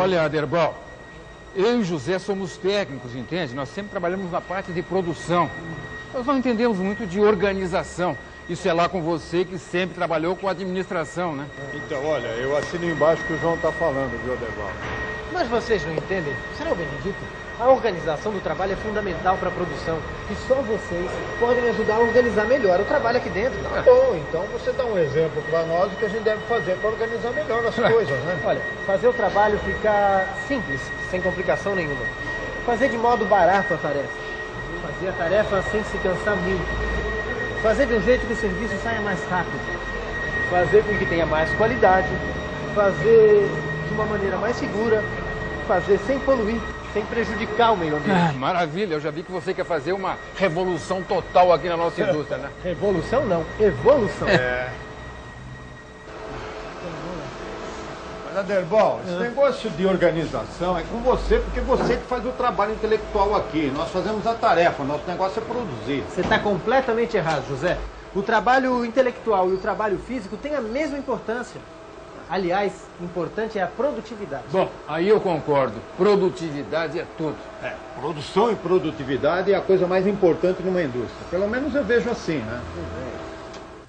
Olha, Aderbal, eu e o José somos técnicos, entende? Nós sempre trabalhamos na parte de produção. Nós não entendemos muito de organização. Isso é lá com você que sempre trabalhou com administração, né? Então, olha, eu assino embaixo o que o João está falando, viu, Aderbal? Mas vocês não entendem? Senhor Benedito, a organização do trabalho é fundamental para a produção. E só vocês podem ajudar a organizar melhor o trabalho aqui dentro. Tá bom, então você dá um exemplo para nós do que a gente deve fazer para organizar melhor as coisas, né? Olha, fazer o trabalho ficar simples, sem complicação nenhuma. Fazer de modo barato a tarefa. Fazer a tarefa sem se cansar muito. Fazer de um jeito que o serviço saia mais rápido. Fazer com que tenha mais qualidade. Fazer de uma maneira mais segura. Fazer sem poluir, sem prejudicar o meio ambiente. Maravilha, eu já vi que você quer fazer uma revolução total aqui na nossa indústria, né? Revolução não, evolução. Mas, Aderbal, esse negócio de organização é com você, porque você que faz o trabalho intelectual aqui. Nós fazemos a tarefa, nosso negócio é produzir. Você está completamente errado, José. O trabalho intelectual e o trabalho físico têm a mesma importância. Aliás, importante é a produtividade. Bom, aí eu concordo. Produtividade é tudo. Produção e produtividade é a coisa mais importante numa indústria. Pelo menos eu vejo assim, né?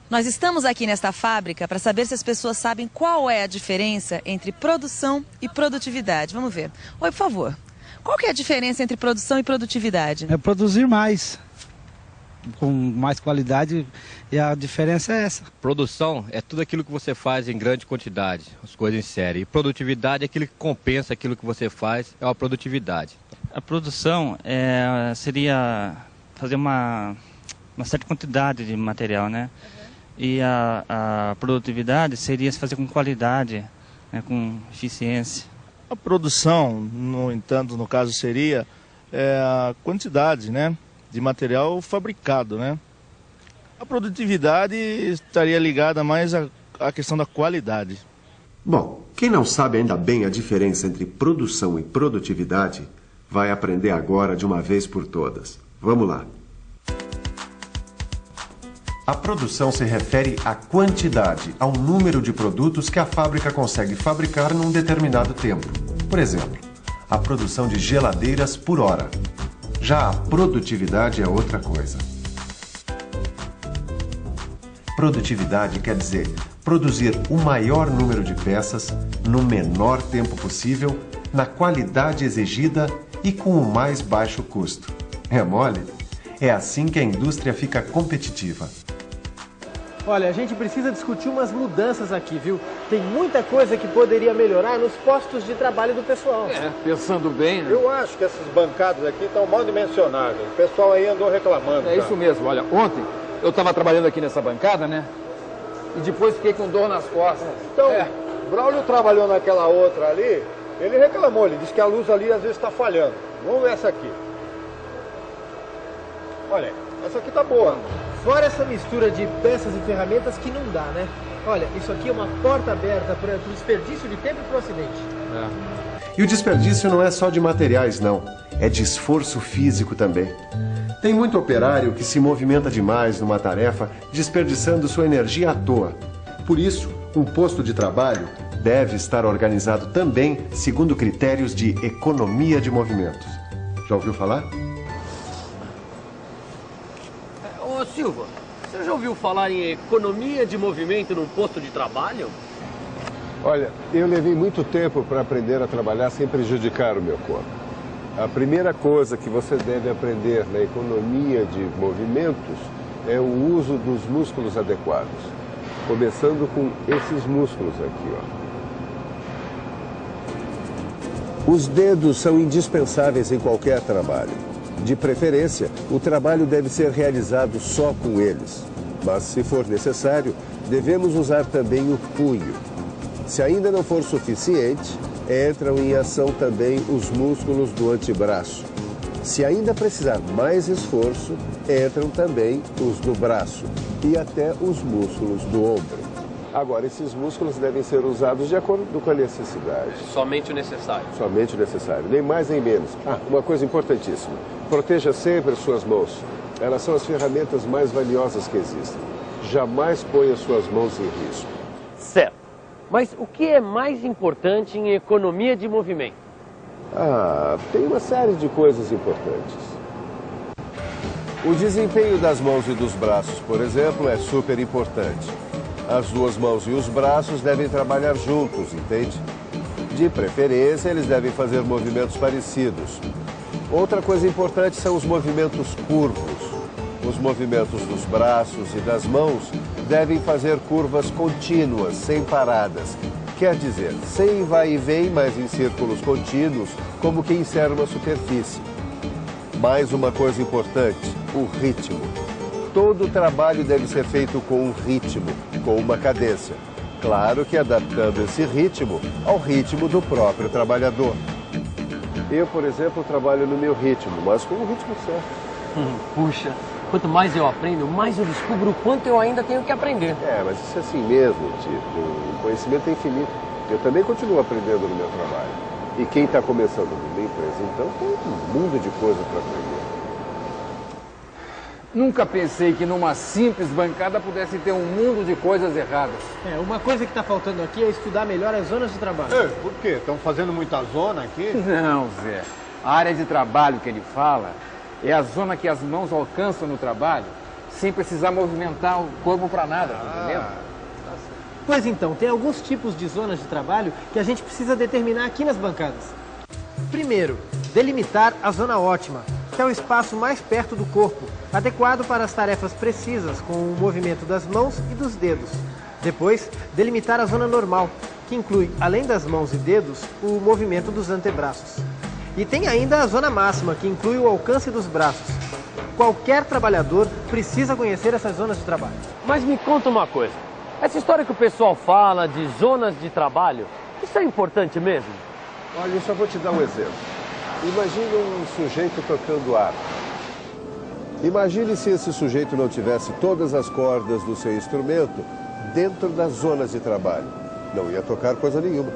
Nós estamos aqui nesta fábrica para saber se as pessoas sabem qual é a diferença entre produção e produtividade. Vamos ver. Oi, por favor. Qual que é a diferença entre produção e produtividade? É produzir mais, com mais qualidade, e a diferença é essa. Produção é tudo aquilo que você faz em grande quantidade, as coisas em série. E produtividade é aquilo que compensa aquilo que você faz, é a produtividade. A produção seria fazer uma certa quantidade de material, né? E a produtividade seria fazer com qualidade, né? Com eficiência. A produção, no entanto, no caso seria a quantidade, né, de material fabricado, né? A produtividade estaria ligada mais à questão da qualidade. Bom, quem não sabe ainda bem a diferença entre produção e produtividade, vai aprender agora de uma vez por todas. Vamos lá. A produção se refere à quantidade, ao número de produtos que a fábrica consegue fabricar num determinado tempo. Por exemplo, a produção de geladeiras por hora. Já a produtividade é outra coisa. Produtividade quer dizer produzir o maior número de peças no menor tempo possível, na qualidade exigida e com o mais baixo custo. É mole? É assim que a indústria fica competitiva. Olha, a gente precisa discutir umas mudanças aqui, viu? Tem muita coisa que poderia melhorar nos postos de trabalho do pessoal. Pensando bem, né? Eu acho que essas bancadas aqui estão mal dimensionadas. O pessoal aí andou reclamando. É isso mesmo. Olha, ontem eu estava trabalhando aqui nessa bancada, né? E depois fiquei com dor nas costas. Então, Braulio trabalhou naquela outra ali, ele reclamou, ele disse que a luz ali às vezes está falhando. Vamos ver essa aqui. Olha, essa aqui tá boa. Fora essa mistura de peças e ferramentas que não dá, né? Olha, isso aqui é uma porta aberta para o desperdício de tempo e para o acidente. E o desperdício não é só de materiais, não. É de esforço físico também. Tem muito operário que se movimenta demais numa tarefa, desperdiçando sua energia à toa. Por isso, um posto de trabalho deve estar organizado também segundo critérios de economia de movimentos. Já ouviu falar? Ô Silva, você já ouviu falar em economia de movimento num posto de trabalho? Olha, eu levei muito tempo para aprender a trabalhar sem prejudicar o meu corpo. A primeira coisa que você deve aprender na economia de movimentos é o uso dos músculos adequados. Começando com esses músculos aqui, ó. Os dedos são indispensáveis em qualquer trabalho. De preferência, o trabalho deve ser realizado só com eles. Mas, se for necessário, devemos usar também o punho. Se ainda não for suficiente, entram em ação também os músculos do antebraço. Se ainda precisar mais esforço, entram também os do braço e até os músculos do ombro. Agora, esses músculos devem ser usados de acordo com a necessidade. Somente o necessário. Somente o necessário, nem mais nem menos. Uma coisa importantíssima. Proteja sempre as suas mãos. Elas são as ferramentas mais valiosas que existem. Jamais ponha suas mãos em risco. Certo. Mas o que é mais importante em economia de movimento? Tem uma série de coisas importantes. O desempenho das mãos e dos braços, por exemplo, é super importante. As duas mãos e os braços devem trabalhar juntos, entende? De preferência, eles devem fazer movimentos parecidos. Outra coisa importante são os movimentos curvos. Os movimentos dos braços e das mãos devem fazer curvas contínuas, sem paradas. Quer dizer, sem vai e vem, mas em círculos contínuos, como quem insere uma superfície. Mais uma coisa importante, o ritmo. Todo trabalho deve ser feito com um ritmo, com uma cadência. Claro que adaptando esse ritmo ao ritmo do próprio trabalhador. Eu, por exemplo, trabalho no meu ritmo, mas com o ritmo certo. Puxa, quanto mais eu aprendo, mais eu descubro o quanto eu ainda tenho que aprender. Mas isso é assim mesmo, Tito. O conhecimento é infinito. Eu também continuo aprendendo no meu trabalho. E quem está começando numa empresa, então, tem um mundo de coisas para aprender. Nunca pensei que numa simples bancada pudesse ter um mundo de coisas erradas. Uma coisa que está faltando aqui é estudar melhor as zonas de trabalho. Por quê? Estão fazendo muita zona aqui? Não, Zé. A área de trabalho que ele fala é a zona que as mãos alcançam no trabalho sem precisar movimentar o corpo para nada, entendeu? Pois então, tem alguns tipos de zonas de trabalho que a gente precisa determinar aqui nas bancadas. Primeiro, delimitar a zona ótima, que é o espaço mais perto do corpo, adequado para as tarefas precisas, com o movimento das mãos e dos dedos. Depois, delimitar a zona normal, que inclui, além das mãos e dedos, o movimento dos antebraços. E tem ainda a zona máxima, que inclui o alcance dos braços. Qualquer trabalhador precisa conhecer essas zonas de trabalho. Mas me conta uma coisa, essa história que o pessoal fala de zonas de trabalho, isso é importante mesmo? Olha, eu só vou te dar um exemplo. Imagine um sujeito tocando harpa. Imagine se esse sujeito não tivesse todas as cordas do seu instrumento dentro das zonas de trabalho. Não ia tocar coisa nenhuma.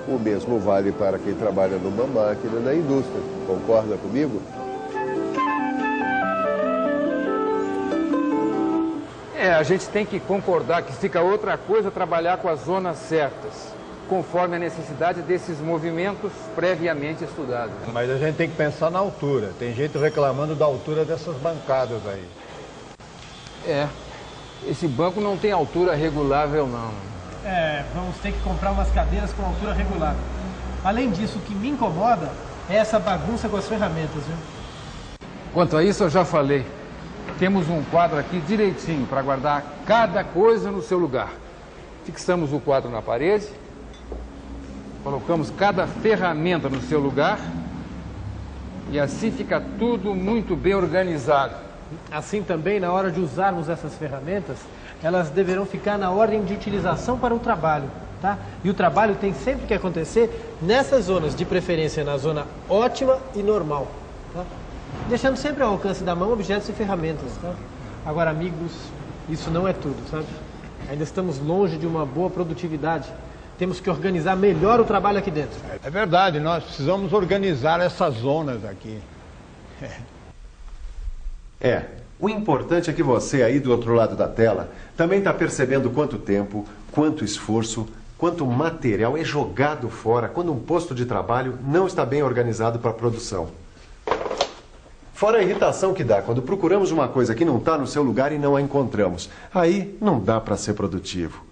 O mesmo vale para quem trabalha numa máquina na indústria. Concorda comigo? A gente tem que concordar que fica outra coisa trabalhar com as zonas certas, conforme a necessidade desses movimentos previamente estudados. Mas a gente tem que pensar na altura. Tem gente reclamando da altura dessas bancadas aí. Esse banco não tem altura regulável, não. Vamos ter que comprar umas cadeiras com altura regular. Além disso, o que me incomoda é essa bagunça com as ferramentas, viu? Quanto a isso, eu já falei. Temos um quadro aqui direitinho para guardar cada coisa no seu lugar. Fixamos o quadro na parede, colocamos cada ferramenta no seu lugar e assim fica tudo muito bem organizado. Assim também, na hora de usarmos essas ferramentas, elas deverão ficar na ordem de utilização para o trabalho, tá? E o trabalho tem sempre que acontecer nessas zonas, de preferência na zona ótima e normal, tá? Deixando sempre ao alcance da mão objetos e ferramentas, tá? Agora, amigos, isso não é tudo, sabe? Ainda estamos longe de uma boa produtividade. Temos que organizar melhor o trabalho aqui dentro. É verdade, nós precisamos organizar essas zonas aqui. O importante é que você aí do outro lado da tela também está percebendo quanto tempo, quanto esforço, quanto material é jogado fora quando um posto de trabalho não está bem organizado para a produção. Fora a irritação que dá quando procuramos uma coisa que não está no seu lugar e não a encontramos. Aí não dá para ser produtivo.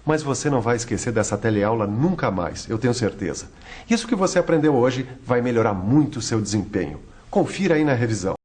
Mas você não vai esquecer dessa teleaula nunca mais, eu tenho certeza. Isso que você aprendeu hoje vai melhorar muito o seu desempenho. Confira aí na revisão.